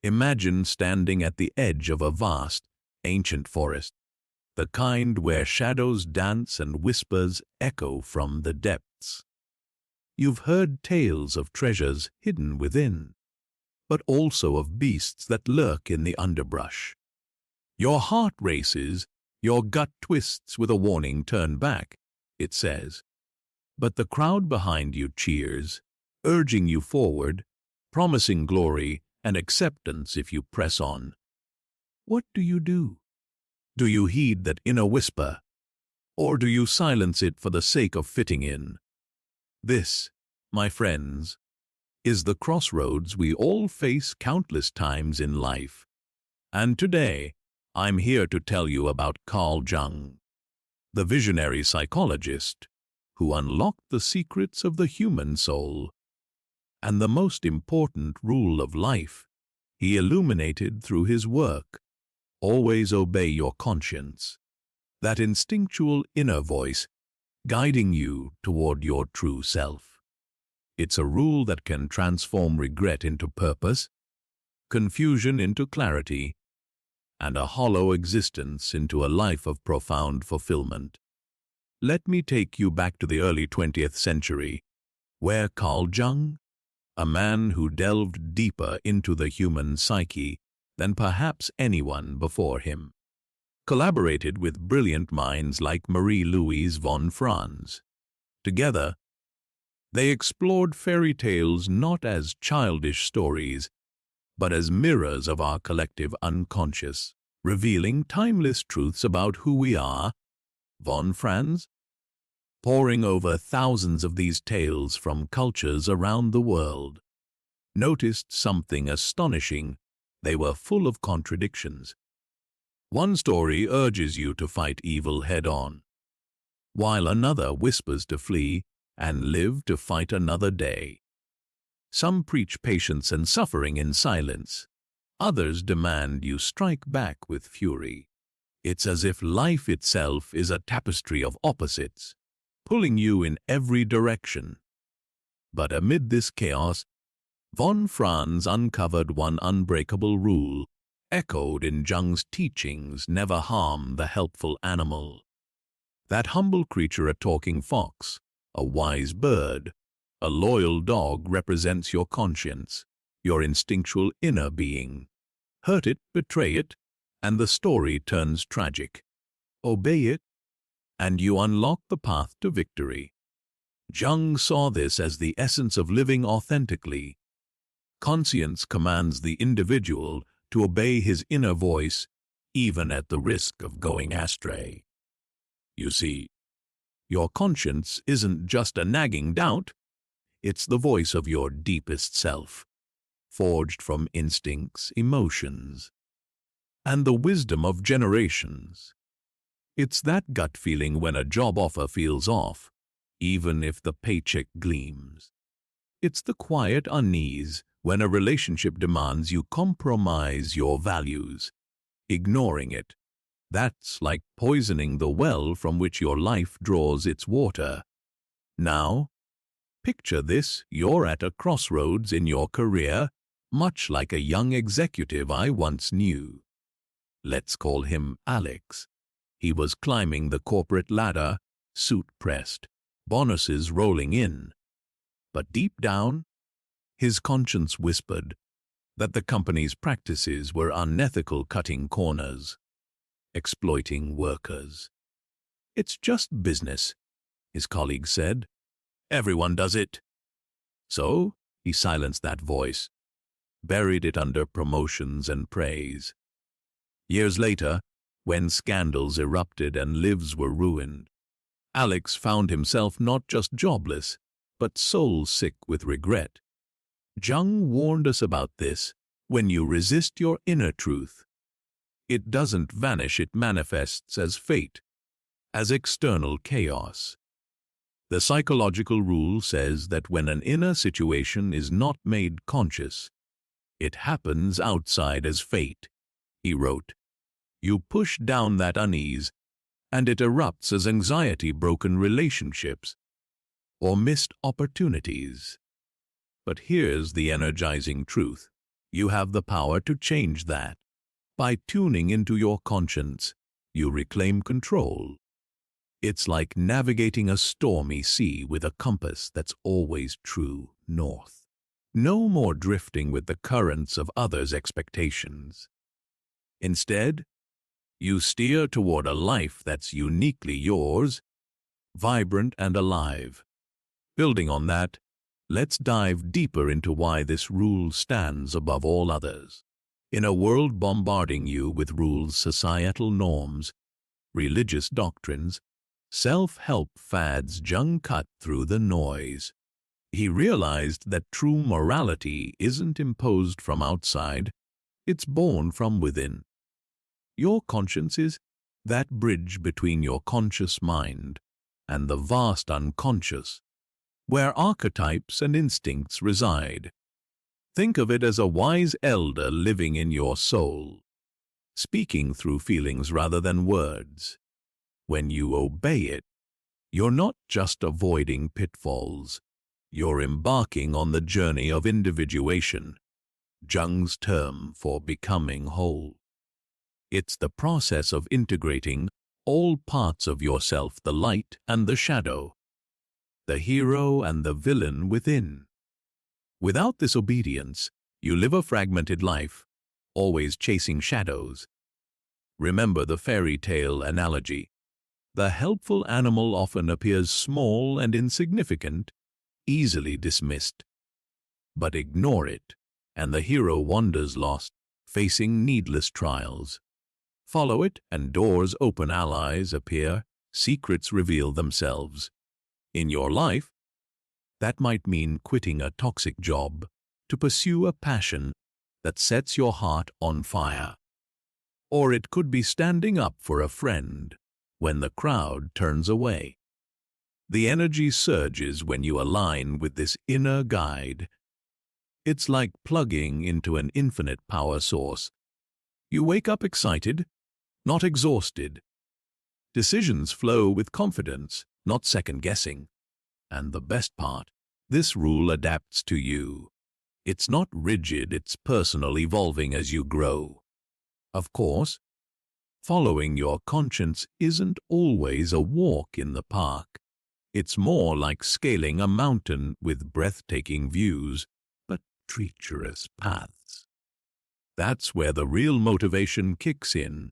Imagine standing at the edge of a vast, ancient forest, the kind where shadows dance and whispers echo from the depths. You've heard tales of treasures hidden within, but also of beasts that lurk in the underbrush. Your heart races, your gut twists with a warning, "Turn back," it says. But the crowd behind you cheers, urging you forward, promising glory and acceptance if you press on. What do? Do you heed that inner whisper, or do you silence it for the sake of fitting in? This, my friends, is the crossroads we all face countless times in life. And today, I'm here to tell you about Carl Jung, the visionary psychologist who unlocked the secrets of the human soul. And the most important rule of life he illuminated through his work: always obey your conscience, that instinctual inner voice guiding you toward your true self. It's a rule that can transform regret into purpose, confusion into clarity, and a hollow existence into a life of profound fulfillment. Let me take you back to the early 20th century, where Carl Jung, a man who delved deeper into the human psyche than perhaps anyone before him, collaborated with brilliant minds like Marie-Louise von Franz. Together, they explored fairy tales not as childish stories, but as mirrors of our collective unconscious, revealing timeless truths about who we are. Von Franz, poring over thousands of these tales from cultures around the world, noticed something astonishing: they were full of contradictions. One story urges you to fight evil head-on, while another whispers to flee and live to fight another day. Some preach patience and suffering in silence. Others demand you strike back with fury. It's as if life itself is a tapestry of opposites, pulling you in every direction. But amid this chaos, von Franz uncovered one unbreakable rule, echoed in Jung's teachings: never harm the helpful animal. That humble creature, a talking fox, a wise bird, a loyal dog, represents your conscience, your instinctual inner being. Hurt it, betray it, and the story turns tragic. Obey it, and you unlock the path to victory. Jung saw this as the essence of living authentically. Conscience commands the individual to obey his inner voice, even at the risk of going astray. You see, your conscience isn't just a nagging doubt, it's the voice of your deepest self, forged from instincts, emotions, and the wisdom of generations. It's that gut feeling when a job offer feels off, even if the paycheck gleams. It's the quiet unease when a relationship demands you compromise your values. Ignoring it, that's like poisoning the well from which your life draws its water. Now, picture this: you're at a crossroads in your career, much like a young executive I once knew. Let's call him Alex. He was climbing the corporate ladder, suit pressed, bonuses rolling in. But deep down, his conscience whispered that the company's practices were unethical, cutting corners, exploiting workers. "It's just business," his colleagues said. "Everyone does it." So he silenced that voice, buried it under promotions and praise. Years later, when scandals erupted and lives were ruined, Alex found himself not just jobless, but soul-sick with regret. Jung warned us about this: when you resist your inner truth, it doesn't vanish, it manifests as fate, as external chaos. The psychological rule says that when an inner situation is not made conscious, it happens outside as fate. He wrote, "You push down that unease, and it erupts as anxiety, broken relationships, or missed opportunities." But here's the energizing truth: You have the power to change that. By tuning into your conscience, you reclaim control. It's like navigating a stormy sea with a compass that's always true north. No more drifting with the currents of others' expectations. Instead, you steer toward a life that's uniquely yours, vibrant and alive. Building on that, let's dive deeper into why this rule stands above all others. In a world bombarding you with rules, societal norms, religious doctrines, self-help fads, Jung cut through the noise. He realized that true morality isn't imposed from outside, it's born from within. Your conscience is that bridge between your conscious mind and the vast unconscious, where archetypes and instincts reside. Think of it as a wise elder living in your soul, speaking through feelings rather than words. When you obey it, you're not just avoiding pitfalls, you're embarking on the journey of individuation, Jung's term for becoming whole. It's the process of integrating all parts of yourself, the light and the shadow, the hero and the villain within. Without this obedience, you live a fragmented life, always chasing shadows. Remember the fairy tale analogy. The helpful animal often appears small and insignificant, easily dismissed. But ignore it, and the hero wanders lost, facing needless trials. Follow it, and doors open, allies appear, secrets reveal themselves. In your life, that might mean quitting a toxic job to pursue a passion that sets your heart on fire. Or it could be standing up for a friend when the crowd turns away. The energy surges when you align with this inner guide. It's like plugging into an infinite power source. You wake up excited, not exhausted. Decisions flow with confidence, not second-guessing. And the best part, this rule adapts to you. It's not rigid, it's personal, evolving as you grow. Of course, following your conscience isn't always a walk in the park. It's more like scaling a mountain with breathtaking views, but treacherous paths. That's where the real motivation kicks in,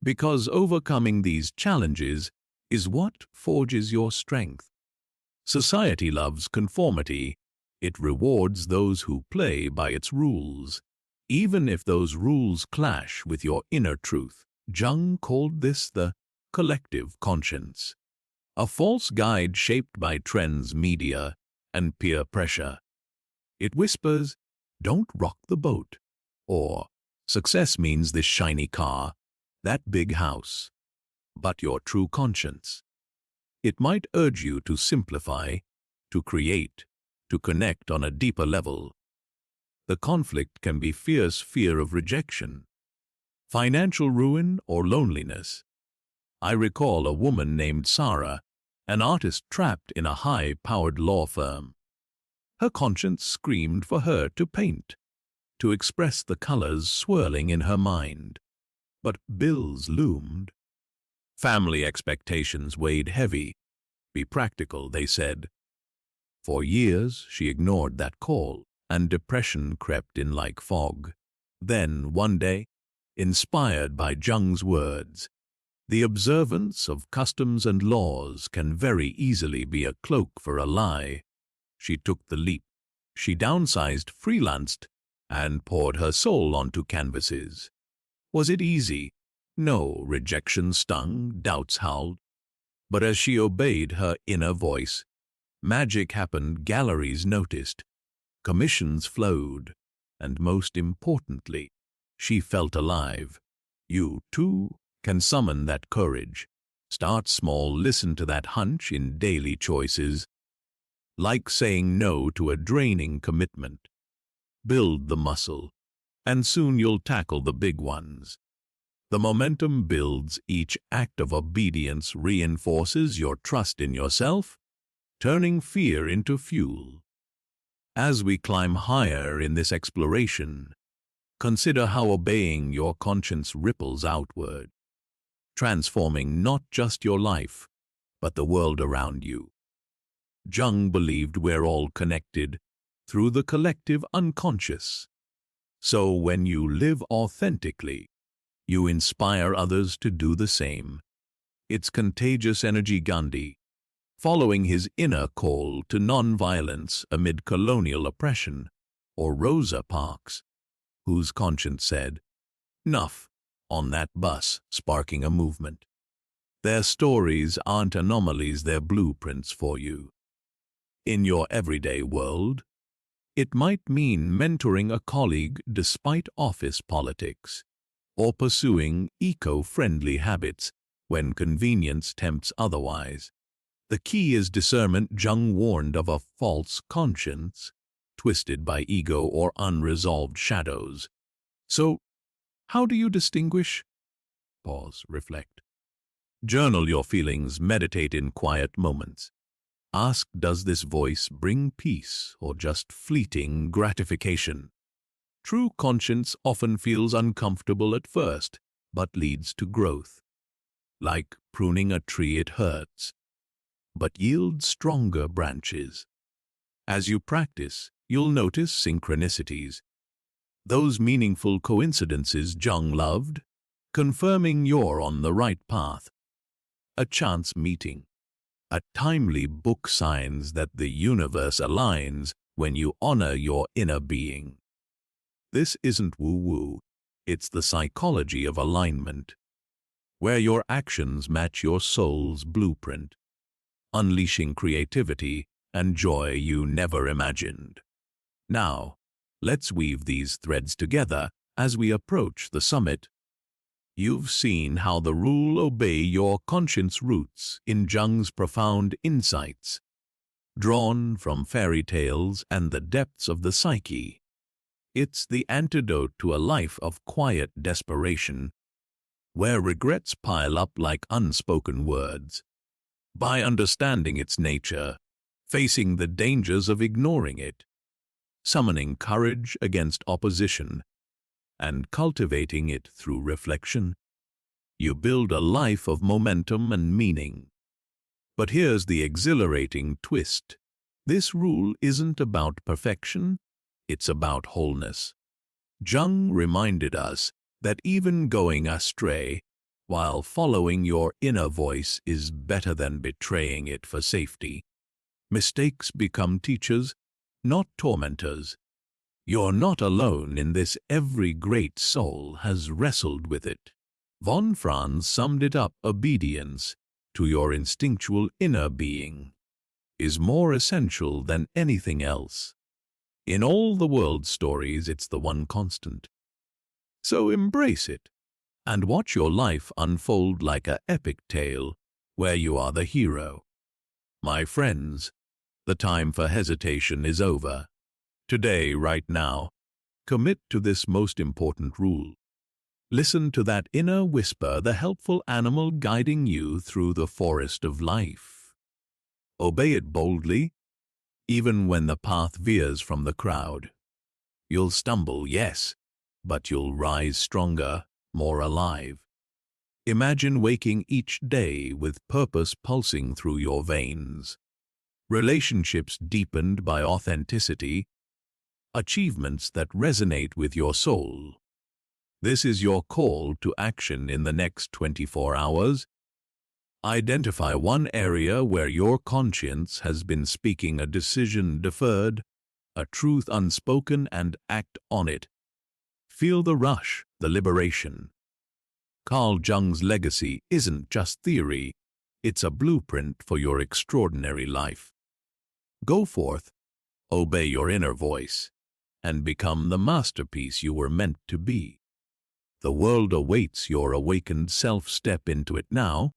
because overcoming these challenges is what forges your strength. Society loves conformity. It rewards those who play by its rules, even if those rules clash with your inner truth. Jung called this the collective conscience, a false guide shaped by trends, media, and peer pressure. It whispers, "Don't rock the boat," or "Success means this shiny car, that big house." But your true conscience, it might urge you to simplify, to create, to connect on a deeper level. The conflict can be fierce fear of rejection, financial ruin, or loneliness. I recall a woman named Sarah, an artist trapped in a high-powered law firm. Her conscience screamed for her to paint, to express the colors swirling in her mind. But bills loomed. Family expectations weighed heavy. Be practical, they said. For years, she ignored that call, and depression crept in like fog. Then, one day, inspired by Jung's words, the observance of customs and laws can very easily be a cloak for a lie, she took the leap. She downsized, freelanced, and poured her soul onto canvases. Was it easy? No, rejection stung, doubts howled. But as she obeyed her inner voice, magic happened, galleries noticed, commissions flowed, and most importantly, she felt alive. You, too, can summon that courage. Start small, listen to that hunch in daily choices. Like saying no to a draining commitment. Build the muscle, and soon you'll tackle the big ones. The momentum builds, each act of obedience reinforces your trust in yourself, turning fear into fuel. As we climb higher in this exploration, Consider how obeying your conscience ripples outward, transforming not just your life, but the world around you. Jung believed we're all connected through the collective unconscious. So when you live authentically, you inspire others to do the same. It's contagious energy. Gandhi, following his inner call to non-violence amid colonial oppression, or Rosa Parks, whose conscience said, "Enough," on that bus, sparking a movement. Their stories aren't anomalies, they're blueprints for you. In your everyday world, it might mean mentoring a colleague despite office politics, or pursuing eco-friendly habits when convenience tempts otherwise. The key is discernment. Jung warned of a false conscience, twisted by ego or unresolved shadows. So, how do you distinguish? Pause, reflect. Journal your feelings, meditate in quiet moments. Ask, does this voice bring peace or just fleeting gratification? True conscience often feels uncomfortable at first, but leads to growth. Like pruning a tree, it hurts, but yields stronger branches. As you practice, you'll notice synchronicities. Those meaningful coincidences Jung loved, confirming you're on the right path. A chance meeting, a timely book, signs that the universe aligns when you honor your inner being. This isn't woo-woo, it's the psychology of alignment, where your actions match your soul's blueprint, unleashing creativity and joy you never imagined. Now, let's weave these threads together as we approach the summit. You've seen how the rule "obey your conscience" roots in Jung's profound insights, drawn from fairy tales and the depths of the psyche. It's the antidote to a life of quiet desperation, where regrets pile up like unspoken words. By understanding its nature, facing the dangers of ignoring it, summoning courage against opposition, and cultivating it through reflection, you build a life of momentum and meaning. But here's the exhilarating twist. This rule isn't about perfection, it's about wholeness. Jung reminded us that even going astray while following your inner voice is better than betraying it for safety. Mistakes become teachers, not tormentors. You're not alone in this. Every great soul has wrestled with it. Von Franz summed it up: obedience to your instinctual inner being is more essential than anything else. In all the world's stories, it's the one constant. So embrace it, and watch your life unfold like an epic tale where you are the hero. My friends, the time for hesitation is over. Today, right now, commit to this most important rule. Listen to that inner whisper, the helpful animal guiding you through the forest of life. Obey it boldly, even when the path veers from the crowd. You'll stumble, yes, but you'll rise stronger, more alive. Imagine waking each day with purpose pulsing through your veins. Relationships deepened by authenticity, achievements that resonate with your soul. This is your call to action in the next 24 hours. Identify one area where your conscience has been speaking, a decision deferred, a truth unspoken, and act on it. Feel the rush, the liberation. Carl Jung's legacy isn't just theory, it's a blueprint for your extraordinary life. Go forth, obey your inner voice, and become the masterpiece you were meant to be. The world awaits your awakened self. Step into it now,